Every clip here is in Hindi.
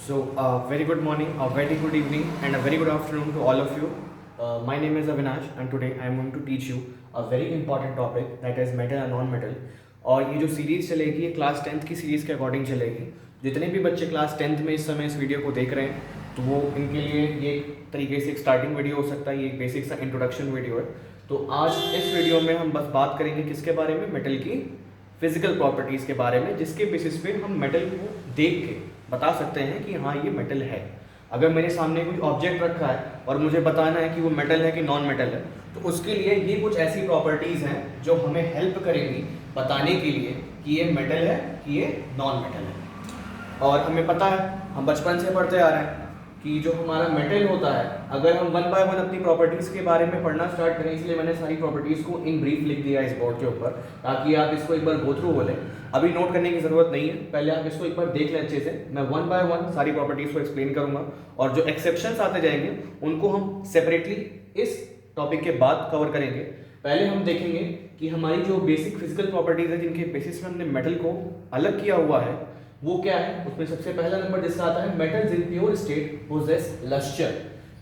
Very good morning, a very good evening, and a very good afternoon to all of you. My name is Avinash, and today I am going to teach you a very important topic that is metal and non-metal. और ये जो सीरीज़ चलेगी ये क्लास 10th की सीरीज़ के अकॉर्डिंग चलेगी. जितने भी बच्चे क्लास 10th में इस समय इस वीडियो को देख रहे हैं तो वो इनके लिए ये एक तरीके से एक स्टार्टिंग वीडियो हो सकता है. ये एक बेसिक सा इंट्रोडक्शन वीडियो है. तो आज इस वीडियो में हम बस बात करेंगे किसके बारे में, मेटल की फिजिकल प्रॉपर्टीज़ के बारे में, जिसके बेसिस पे हम मेटल को देख के बता सकते हैं कि हाँ ये मेटल है. अगर मेरे सामने कोई ऑब्जेक्ट रखा है और मुझे बताना है कि वो मेटल है कि नॉन मेटल है, तो उसके लिए ये कुछ ऐसी प्रॉपर्टीज़ हैं जो हमें हेल्प करेंगी बताने के लिए कि ये मेटल है कि ये नॉन मेटल है. और हमें पता है, हम बचपन से पढ़ते आ रहे हैं कि जो हमारा मेटल होता है, अगर हम वन बाय वन अपनी प्रॉपर्टीज़ के बारे में पढ़ना स्टार्ट करें, इसलिए मैंने सारी प्रॉपर्टीज़ को इन ब्रीफ लिख दिया इस बोर्ड के ऊपर ताकि आप इसको एक बार गो थ्रू बोलें. अभी नोट करने की ज़रूरत नहीं है, पहले आप इसको एक बार देख लें अच्छे से. मैं वन बाय वन सारी प्रॉपर्टीज़ को एक्सप्लेन करूँगा और जो एक्सेप्शंस आते जाएंगे उनको हम सेपरेटली इस टॉपिक के बाद कवर करेंगे. पहले हम देखेंगे कि हमारी जो बेसिक फिजिकल प्रॉपर्टीज़ है जिनके बेसिस में हमने मेटल को अलग किया हुआ है वो क्या है. उसमें सबसे पहला नंबर जिसका आता है, metals in pure state possess lustre.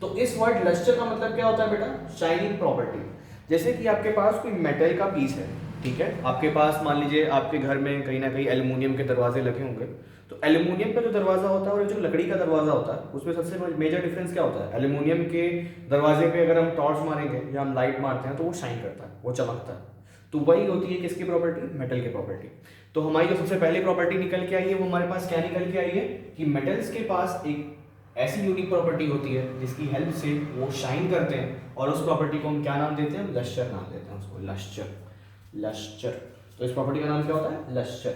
तो इस वर्ड लस्टर का मतलब क्या होता है बेटा? Shining property. जैसे कि आपके पास कोई मेटल का पीस है, ठीक है, आपके पास मान लीजिए आपके घर में कहीं ना कहीं एल्युमिनियम के दरवाजे लगे होंगे. तो एल्युमिनियम का जो दरवाजा होता है और जो लकड़ी का दरवाजा होता है उसमें सबसे मेजर डिफरेंस क्या होता है? एल्युमिनियम के दरवाजे पे अगर हम टॉर्च मारेंगे या हम लाइट मारते हैं तो वो शाइन करता है, वो चमकता है. तो वही होती है किसकी प्रॉपर्टी? मेटल की प्रॉपर्टी. तो हमारी जो सबसे पहली प्रॉपर्टी निकल के आई है वो हमारे पास क्या निकल के आई है कि मेटल्स के पास एक ऐसी यूनिक प्रॉपर्टी होती है जिसकी हेल्प से वो शाइन करते हैं, और उस प्रॉपर्टी को हम क्या नाम देते हैं? लस्टर नाम देते हैं उसको. लस्टर. तो इस प्रॉपर्टी का नाम क्या होता है? लस्टर.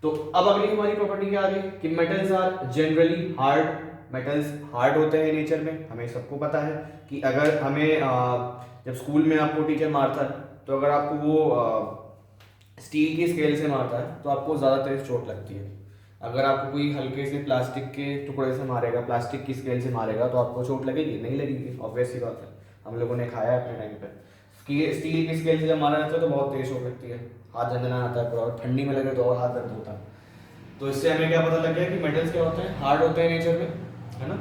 तो अब अगली हमारी प्रॉपर्टी क्या आ गई कि metals are generally hard. Metals hard होते हैं नेचर में. हमें सबको पता है कि अगर हमें जब स्कूल में आपको टीचर मारता है तो अगर आपको वो स्टील की स्केल से मारता है तो आपको ज़्यादा तेज चोट लगती है. अगर आपको कोई हल्के से प्लास्टिक के टुकड़े से मारेगा, प्लास्टिक की स्केल से मारेगा तो आपको चोट लगेगी? नहीं लगेगी. ऑब्वियस सी बात है, हम लोगों ने खाया है अपने टाइम पे. स्टील की स्केल से जब मारा जाता है तो बहुत तेज चोट लगती है, हाथ झंझना आता है पूरा, और ठंडी में लगे तो और हाथ दर्द होता है. तो इससे हमें क्या पता लग गया कि मेटल्स क्या होते हैं? हार्ड होते हैं नेचर में, है ना.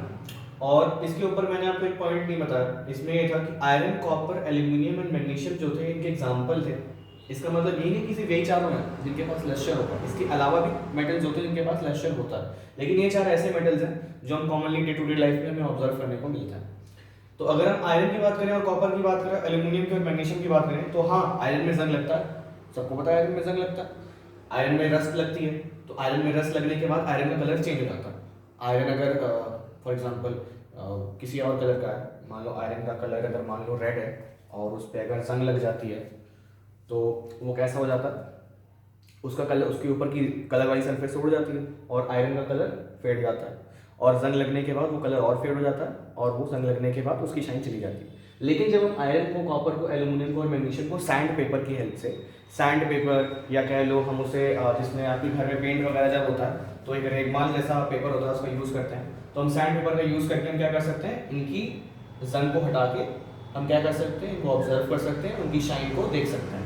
और इसके ऊपर मैंने आपको एक पॉइंट नहीं बताया. इसमें ये था कि iron, copper, aluminium and magnesium जो थे इनके एग्जाम्पल थे. इसका मतलब ये नहीं कि सिर्फ यही चारों हैं जिनके पास लस्टर होता है. इसके अलावा भी मेटल्स होते हैं जिनके पास लस्टर होता है, लेकिन ये चार ऐसे मेटल्स हैं जो हम commonly day to day life में हमें ऑब्जर्व करने को मिलता है. तो अगर हम आयरन की बात करें और कॉपर की बात करें, एल्यूमिनियम की और मैग्नीशियम की बात करें, तो हाँ आयरन में जंग लगता है. सबको पता है आयरन में जंग लगता है. आयरन में रस्ट लगती है. तो आयरन में रस्ट लगने के बाद आयरन का कलर चेंज हो जाता है. आयरन अगर फॉर एग्जाम्पल किसी और कलर का है, मान लो आयरन का कलर अगर मान लो रेड है और उस पर अगर जंग लग जाती है तो वो कैसा हो जाता है? उसका कलर, उसके ऊपर की कलर वाली सरफेस उड़ जाती है और आयरन का कलर फेड जाता है. और जंग लगने के बाद वो कलर और फेड हो जाता है और वो जंग लगने के बाद उसकी शाइन चली जाती है. लेकिन जब हम आयरन को, कॉपर को, एल्यूमिनियम को और मैग्नीशियम को सैंड पेपर की हेल्प से, सैंड पेपर या कह लो हम उसे जिसमें आपके घर में पेंट वगैरह जब होता है तो एक रेगमाल जैसा पेपर होता है उसका यूज़ करते हैं. तो हम सैंड पेपर का यूज़ करके हम क्या कर सकते हैं? इनकी जंग को हटा के हम क्या कर सकते हैं? इनको ऑब्जर्व कर सकते हैं, उनकी शाइन को देख सकते हैं.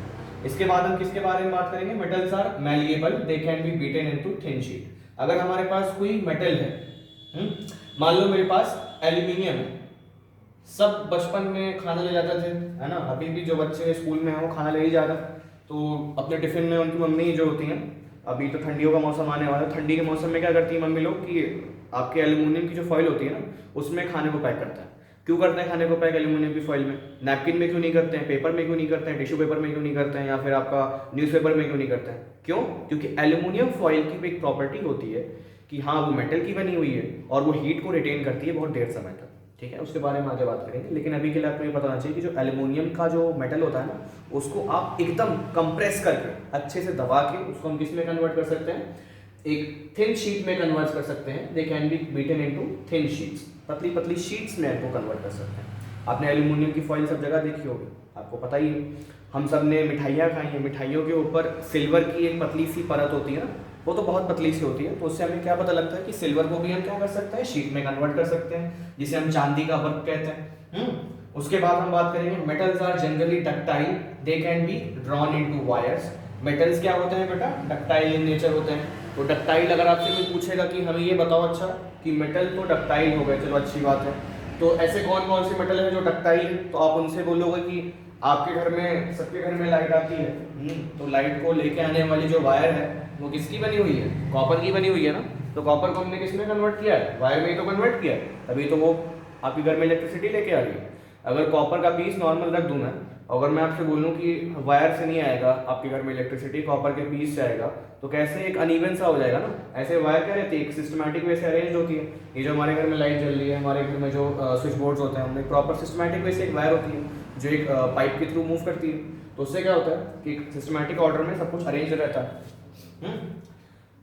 इसके बाद हम किसके बारे में बात करेंगे? Metals are malleable, they can be beaten into thin sheet. अगर हमारे पास कोई मेटल है, मान लो मेरे पास एल्यूमिनियम है. सब बचपन में खाना ले जाते थे, है ना. अभी भी जो बच्चे स्कूल में हैं वो खाना ले ही जा रहे हैं. तो अपने टिफिन में उनकी मम्मी जो होती हैं, अभी तो ठंडियों का मौसम आने वाला है, ठंडी के मौसम में क्या करती है मम्मी लोग कि आपके एल्यूमिनियम की जो फॉइल होती है ना उसमें खाने को पैक करता है. क्यों करते हैं खाने को पैक एल्यूमिनियम की फॉइल में? नैपकिन में क्यों नहीं करते हैं? पेपर में क्यों नहीं करते हैं? टिश्यू पेपर में क्यों नहीं करते हैं? या फिर आपका न्यूज़पेपर में क्यों नहीं करते हैं? क्यों? क्योंकि एल्यूमिनियम फॉइल की एक प्रॉपर्टी होती है कि हाँ वो मेटल की बनी हुई है और वो हीट को रिटेन करती है बहुत देर समय तक. ठीक है, उसके बारे में आगे बात करेंगे. लेकिन अभी के लिए आपको ये पता होना चाहिए कि जो एल्यूमिनियम का जो मेटल होता है ना उसको आप एकदम कंप्रेस करके अच्छे से दबा के उसको हम किस में कन्वर्ट कर सकते हैं? एक थिन शीट में कन्वर्ट कर सकते हैं. दे can be beaten into thin sheets. पतली पतली शीट्स में आपको कन्वर्ट कर सकते हैं. आपने एल्यूमिनियम की फॉइल सब जगह देखी होगी, आपको पता ही है. हम सब ने मिठाइयाँ खाई हैं, मिठाइयों के ऊपर सिल्वर की एक पतली सी परत होती है ना, वो तो बहुत पतली सी होती है. तो उससे हमें क्या पता लगता है कि सिल्वर को भी हम क्या कर सकते हैं? शीट में कन्वर्ट कर सकते हैं, जिसे हम चांदी का वर्क कहते हैं. उसके बाद हम बात करेंगे metals are generally ductile, they can be drawn into wires. Metals क्या होते हैं बेटा? डक्टाइल इन नेचर होते हैं. तो डक्टाइल, अगर आपसे कोई पूछेगा कि हमें ये बताओ अच्छा कि मेटल तो डक्टाइल हो गए, चलो अच्छी बात है, तो ऐसे कौन कौन से मेटल हैं जो डक्टाइल है, तो आप उनसे बोलोगे कि आपके घर में, सबके घर में लाइट आती है, तो लाइट को लेके आने वाली जो वायर है वो किसकी बनी हुई है, कॉपर की बनी हुई है ना। तो कॉपर को हमने किस में कन्वर्ट किया है, वायर में ही तो कन्वर्ट किया है, तभी तो वो आपके घर में इलेक्ट्रिसिटी लेके आ रही है। अगर कॉपर का पीस नॉर्मल रख दूं मैं, अगर मैं आपसे बोलूं कि वायर से नहीं आएगा आपके घर में इलेक्ट्रिसिटी, कॉपर के पीस से आएगा, तो कैसे एक अनइवन सा हो जाएगा ना। ऐसे वायर क्या रहती है, एक सिस्टमैटिक वे से अरेंज होती है। ये जो हमारे घर में लाइट जल रही है, हमारे घर में जो स्विच बोर्ड्स होते हैं, उनमें प्रॉपर सिस्टमैटिक वे से एक वायर होती है जो एक पाइप के थ्रू मूव करती है। तो उससे क्या होता है कि सिस्टमैटिक ऑर्डर में सब कुछ अरेंज रहता है।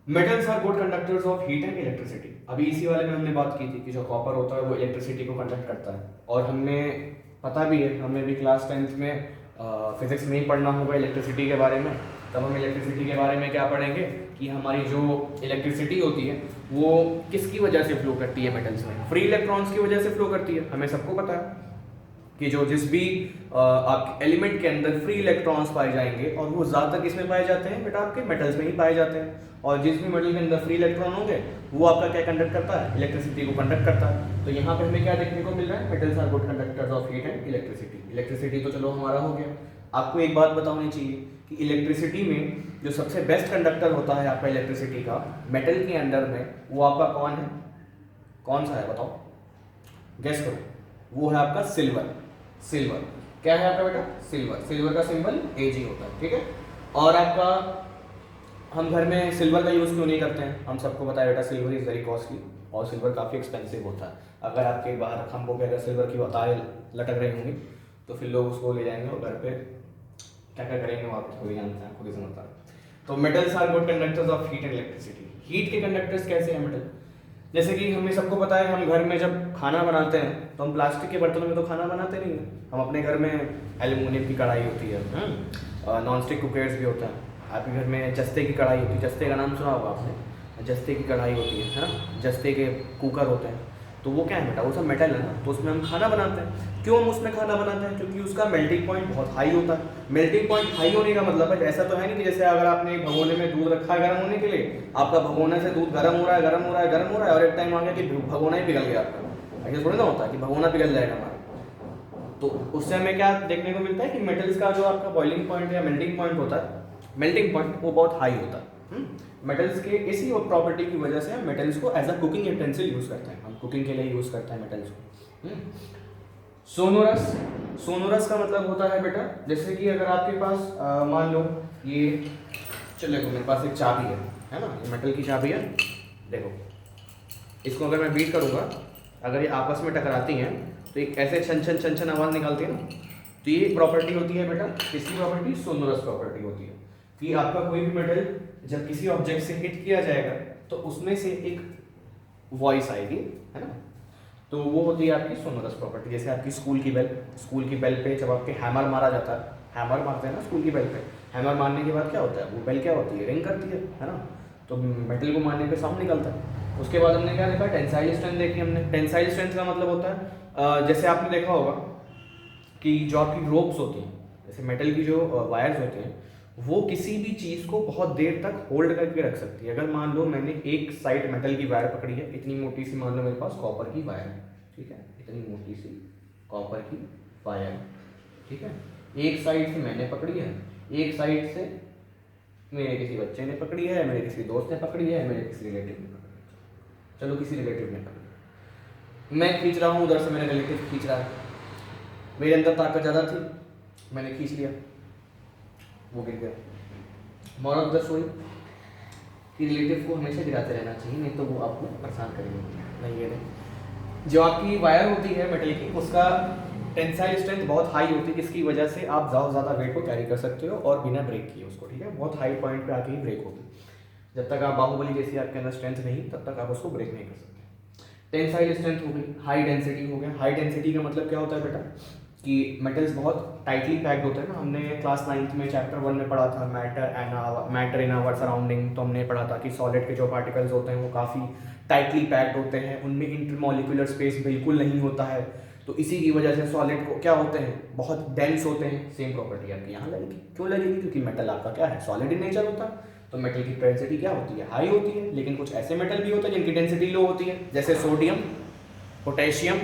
Metals are good conductors of heat and electricity. अभी इसी वाले में हमने बात की थी कि जो कॉपर होता है वो इलेक्ट्रिसिटी को कंडक्ट करता है, और हमें पता भी है, हमें भी क्लास 10th में फिजिक्स में ही पढ़ना होगा इलेक्ट्रिसिटी के बारे में। तब हम इलेक्ट्रिसिटी के बारे में क्या पढ़ेंगे कि हमारी जो इलेक्ट्रिसिटी होती है वो किसकी वजह से फ्लो करती है मेटल्स में, फ्री इलेक्ट्रॉन्स की वजह से फ्लो करती है। हमें सबको पता है कि जो जिस भी आपके एलिमेंट के अंदर फ्री इलेक्ट्रॉन्स पाए जाएंगे, और वो ज़्यादातर किसमें पाए जाते हैं बेटा, आपके मेटल्स में ही पाए जाते हैं। और जिस भी मेटल के अंदर फ्री इलेक्ट्रॉन होंगे वो आपका क्या कंडक्ट करता है, इलेक्ट्रिसिटी को कंडक्ट करता है। तो यहाँ पे हमें क्या देखने को मिल रहा है, metals are good conductors of heat and electricity. Electricity तो चलो हमारा हो गया। आपको एक बात बतानी चाहिए कि इलेक्ट्रिसिटी में जो सबसे बेस्ट कंडक्टर होता है आपका इलेक्ट्रिसिटी का मेटल के अंदर में, वो आपका कौन है, कौन सा है बताओ, गेस करो। वो है आपका सिल्वर। सिल्वर क्या है आपका बेटा, सिल्वर। सिल्वर का सिंबल Ag होता है, ठीक है। और आपका, हम घर में सिल्वर का यूज़ क्यों नहीं करते हैं, हम सबको पता है बेटा सिल्वर इज़ वेरी कॉस्टली, और सिल्वर काफ़ी एक्सपेंसिव होता है। अगर आपके बाहर खंभों पे अगर सिल्वर की तारें लटक रही होंगी तो फिर लोग उसको ले जाएंगे और घर पे क्या क्या करेंगे वो आप खुद ही जानते हैं, खुद ही समझता है। तो metals are good conductors of heat and electricity. Heat के कंडक्टर्स कैसे हैं मेटल, जैसे कि हमें सबको पता है हम घर में जब खाना बनाते हैं तो हम प्लास्टिक के बर्तनों में तो खाना बनाते नहीं हैं। हम अपने घर में एल्युमिनियम की कढ़ाई होती है, नॉन स्टिक कुकर्स भी होता है। आपके घर में जस्ते की कढ़ाई होती है, जस्ते का नाम सुना होगा आपने, जस्ते की कढ़ाई होती है ना, जस्ते के कुकर होते हैं। तो वो क्या है बेटा, वो सब मेटल है ना, तो उसमें हम खाना बनाते हैं। क्यों हम उसमें खाना बनाते हैं, क्योंकि उसका मेल्टिंग पॉइंट बहुत हाई होता है। मेल्टिंग पॉइंट हाई होने का मतलब है, ऐसा तो है नहीं कि जैसे अगर आपने एक भगोने में दूध रखा है गर्म होने के लिए, आपका भगोने से दूध गर्म हो रहा है, गर्म हो रहा है, गर्म हो रहा है, और एक टाइम आ गया कि भगोना ही पिघल गया आपका। ऐसा थोड़ी ना होता है कि भगोना पिघल जाएगा हमारा। तो उससे हमें क्या देखने को मिलता है कि मेटल्स का जो आपका बॉइलिंग पॉइंट या मेल्टिंग पॉइंट होता है, मेल्टिंग पॉइंट वो बहुत हाई होता है। मेटल्स के इसी प्रॉपर्टी की वजह से हम मेटल्स को as a cooking utensil use करते हैं, हम कुकिंग के लिए यूज़ करते हैं मेटल्स को। सोनोरस, सोनोरस का मतलब होता है बेटा, जैसे कि अगर आपके पास मान लो ये, चलो देखो मेरे पास एक चाबी है ना, ये मेटल की चाबी है, देखो इसको अगर मैं बीट करूँगा, अगर ये आपस में टकराती हैं तो एक ऐसे छन छन छन छन आवाज़ निकालती है ना। तो ये प्रॉपर्टी होती है बेटा, किसकी प्रॉपर्टी, सोनोरस प्रॉपर्टी होती है कि आपका कोई भी मेटल जब किसी ऑब्जेक्ट से हिट किया जाएगा तो उसमें से एक वॉइस आएगी, है ना। तो वो होती है आपकी सोनोरस प्रॉपर्टी। जैसे आपकी स्कूल की बेल पे जब आपके हैमर मारा जाता है, हैमर मारते हैं ना स्कूल की बेल पे, हैमर मारने के बाद क्या होता है, वो बेल क्या होती है, रिंग करती है ना। तो मेटल को मारने पे साउंड निकलता है। उसके बाद हमने क्या देखा, टेंसाइल स्ट्रेंथ देखी हमने। टेंसाइल स्ट्रेंथ का मतलब होता है जैसे आपने देखा होगा कि जो आपकी रोप्स होती हैं, जैसे मेटल की जो वायर्स होते हैं, वो किसी भी चीज़ को बहुत देर तक होल्ड करके रख सकती है। अगर मान लो मैंने एक साइड मेटल की वायर पकड़ी है, इतनी मोटी सी, मान लो मेरे पास कॉपर की वायर है, ठीक है, इतनी मोटी सी कॉपर की वायर, ठीक है, एक साइड से मैंने पकड़ी है, एक साइड से मेरे किसी बच्चे ने पकड़ी है, मेरे किसी दोस्त ने पकड़ी है, मेरे किसी रिलेटिव ने पकड़ी है, चलो किसी रिलेटिव ने पकड़ी, मैं खींच रहा हूँ, उधर से मेरा रिलेटिव खींच रहा है, मेरे अंदर ताकत ज़्यादा थी, मैंने खींच लिया, वो गिर गया। मॉरल ऑफ द स्टोरी कि रिलेटिव को हमेशा गिराते रहना चाहिए, नहीं तो वो आपको परेशान करेंगे। नहीं, ये नहीं, जो आपकी वायर होती है मेटल की, उसका टेंसाइल स्ट्रेंथ बहुत हाई होती है, जिसकी वजह से आप ज़्यादा वेट को कैरी कर सकते हो और बिना ब्रेक किए उसको, ठीक है, बहुत हाई पॉइंट पे आके ही ब्रेक होगी। जब तक आप बाहुबली जैसी आपके अंदर स्ट्रेंथ नहीं, तब तक आप उसको ब्रेक नहीं कर सकते। टेंसाइल स्ट्रेंथ हो गई, हाई डेंसिटी हो गया। हाई डेंसिटी का मतलब क्या होता है बेटा कि मेटल्स बहुत टाइटली पैक्ड होते हैं ना। हमने क्लास 9th में चैप्टर 1 में पढ़ा था मैटर इन आवर सराउंडिंग, तो हमने पढ़ा था कि सॉलिड के जो पार्टिकल्स होते हैं वो काफ़ी टाइटली पैक्ड होते हैं, उनमें इंटरमॉलिक्यूलर स्पेस बिल्कुल नहीं होता है। तो इसी की वजह से सॉलिड को क्या होते हैं, बहुत डेंस होते हैं। सेम प्रॉपर्टी आपकी यहाँ लगेगी, क्यों लगेगी, क्योंकि मेटल आपका क्या है, सॉलिड इन नेचर होता है। तो मेटल की डेंसिटी क्या होती है, हाई होती है। लेकिन कुछ ऐसे मेटल भी होते हैं जिनकी डेंसिटी लो होती है, जैसे सोडियम, पोटेशियम,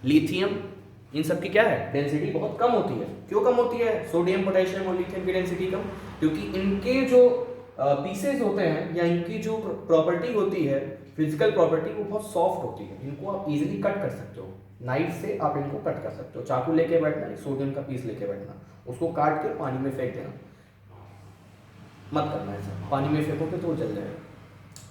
लिथियम, इन सब की क्या है, डेंसिटी बहुत कम होती है। क्यों कम होती है सोडियम, पोटेशियम और लिथियम की डेंसिटी कम? क्योंकि इनके जो पीसेज होते हैं या इनकी जो प्रॉपर्टी होती है, फिजिकल प्रॉपर्टी, वो बहुत सॉफ्ट होती है। इनको आप इजीली कट कर सकते हो, नाइफ से आप इनको कट कर सकते हो। चाकू लेके बैठना, एक सोडियम का पीस लेके बैठना, उसको काट के पानी में फेंक देना, मत करना ऐसा। पानी में फेंकोगे तो वो जल जाएगा।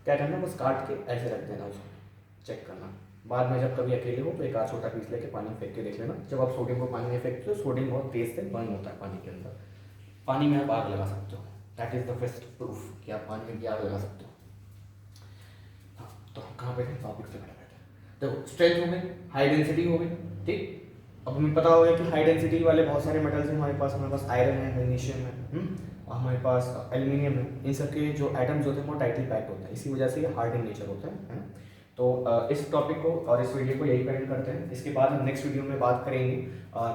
क्या करना, बस काट के ऐसे रख देना, उसको चेक करना। बाद में जब कभी अकेले हो तो एक आध छोटा पीस लेके पानी में फेंक के देख लेना। जब आप सोडियम को पानी में फेंकते हो, सोडियम बहुत तेज से बर्न होता है पानी के अंदर। पानी में आप आग लगा सकते हो, that is the best proof कि आप पानी में भी आग लगा सकते हो। हाँ, तो हम कहाँ पे थे, टॉपिक से बैठे थे। देखो, स्ट्रेंथ हो गई, हाई डेंसिटी हो गई, ठीक। अब हमें पता हो गया कि हाई डेंसिटी वाले बहुत सारे मेटल्स हैं हमारे पास आयरन है, मैग्नीशियम है, और हमारे पास एल्यूमिनियम है। इन सब के जो एटम्स होते हैं वो टाइटली पैक्ड होते हैं, इसी वजह से ये हार्ड इन नेचर होता है ना। तो इस टॉपिक को और इस वीडियो को यही पेंड करते हैं। इसके बाद हम नेक्स्ट वीडियो में बात करेंगे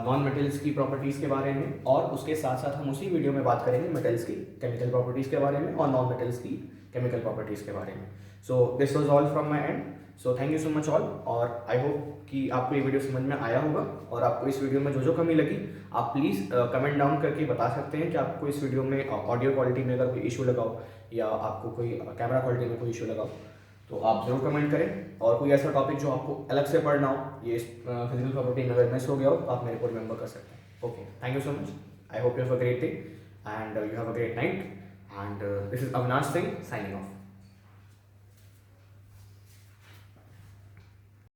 नॉन मेटल्स की प्रॉपर्टीज़ के बारे में, और उसके साथ साथ हम उसी वीडियो में बात करेंगे मेटल्स की केमिकल प्रॉपर्टीज़ के बारे में और नॉन मेटल्स की केमिकल प्रॉपर्टीज़ के बारे में। So this was all from my and. So thank you so much all, और आई होप कि आपको ये वीडियो समझ में आया होगा। और आपको इस वीडियो में जो जो कमी लगी, आप प्लीज़ कमेंट डाउन करके बता सकते हैं कि आपको इस वीडियो में ऑडियो क्वालिटी में अगर कोई इशू लगाओ, या आपको कोई कैमरा क्वालिटी में कोई इशू लगाओ, तो आप ज़रूर कमेंट करें। और कोई ऐसा टॉपिक जो आपको अलग से पढ़ना हो, ये फिजिकल प्रॉपर्टी में अगर मिस हो गया हो, तो आप मेरे को रिमेंबर कर सकते हैं। Okay, thank you so much. I hope you have a great day and you have a great night, and this is Avinash Singh signing off.